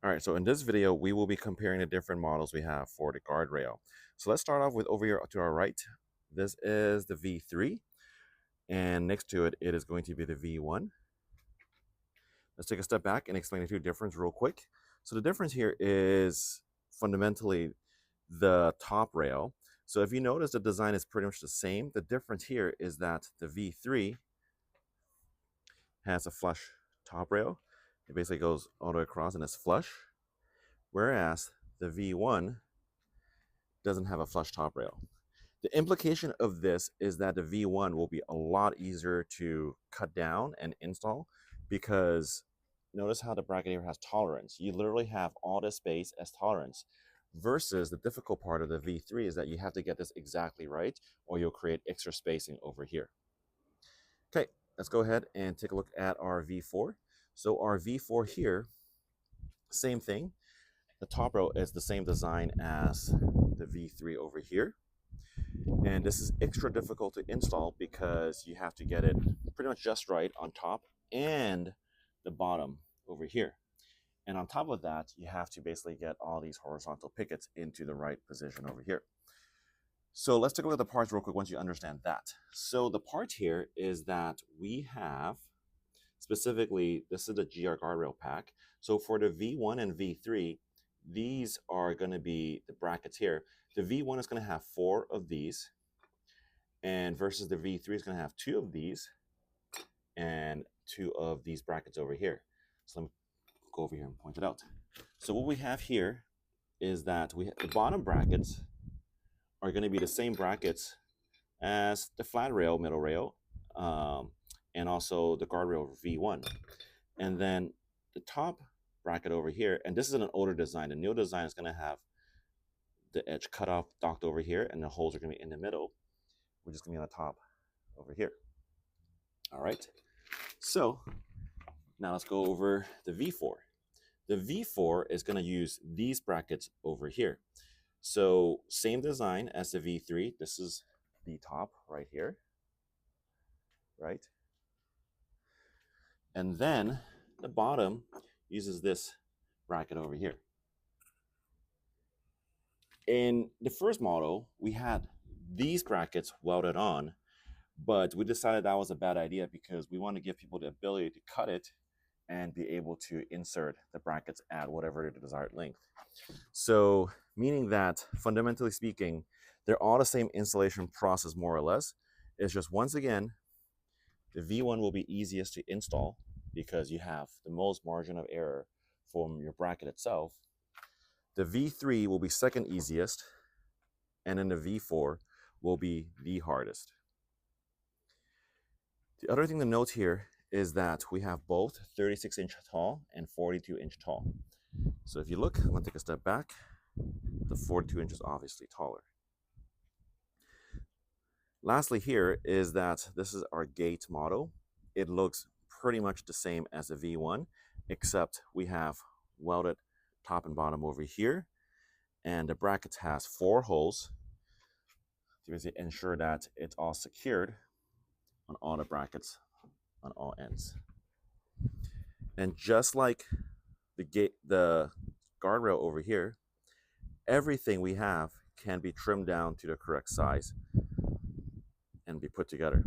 All right, so in this video, we will be comparing the different models we have for the guardrail. So let's start off with over here to our right. This is the V3, and next to it, it is going to be the V1. Let's take a step back and explain the two differences real quick. So the difference here is fundamentally the top rail. So if you notice, the design is pretty much the same. The difference here is that the V3 has a flush top rail. It basically goes all the way across and it's flush. Whereas the V1 doesn't have a flush top rail. The implication of this is that the V1 will be a lot easier to cut down and install because notice how the bracket here has tolerance. You literally have all this space as tolerance versus the difficult part of the V3 is that you have to get this exactly right or you'll create extra spacing over here. Okay, let's go ahead and take a look at our V4. So our V4 here, same thing. The top row is the same design as the V3 over here. And this is extra difficult to install because you have to get it pretty much just right on top and the bottom over here. And on top of that, you have to basically get all these horizontal pickets into the right position over here. So let's take a look at the parts real quick once you understand that. So the part here is that we have specifically, this is the GR guardrail pack. So for the V1 and V3, these are going to be the brackets here. The V1 is going to have 4 of these, and versus the V3 is going to have 2 of these and 2 of these brackets over here. So let me go over here and point it out. So what we have here is that the bottom brackets are going to be the same brackets as the flat rail, middle rail, and also the guardrail V1. And then the top bracket over here, and this is an older design. The new design is going to have the edge cut off, docked over here, and the holes are going to be in the middle, which is going to be on the top over here. All right. So now let's go over the V4. The V4 is going to use these brackets over here. So same design as the V3. This is the top right here, right? And then the bottom uses this bracket over here. In the first model, we had these brackets welded on, but we decided that was a bad idea because we want to give people the ability to cut it and be able to insert the brackets at whatever the desired length. So meaning that fundamentally speaking, they're all the same installation process more or less. It's just once again, the V1 will be easiest to install because you have the most margin of error from your bracket itself. The V3 will be second easiest, and then the V4 will be the hardest. The other thing to note here is that we have both 36-inch tall and 42-inch tall. So if you look, I'm going to take a step back. The 42 inches obviously taller. Lastly here is that this is our gate model. It looks pretty much the same as the V1, except we have welded top and bottom over here, and the bracket has 4 holes to ensure that it's all secured on all the brackets on all ends. And just like the guardrail over here, everything we have can be trimmed down to the correct size and be put together.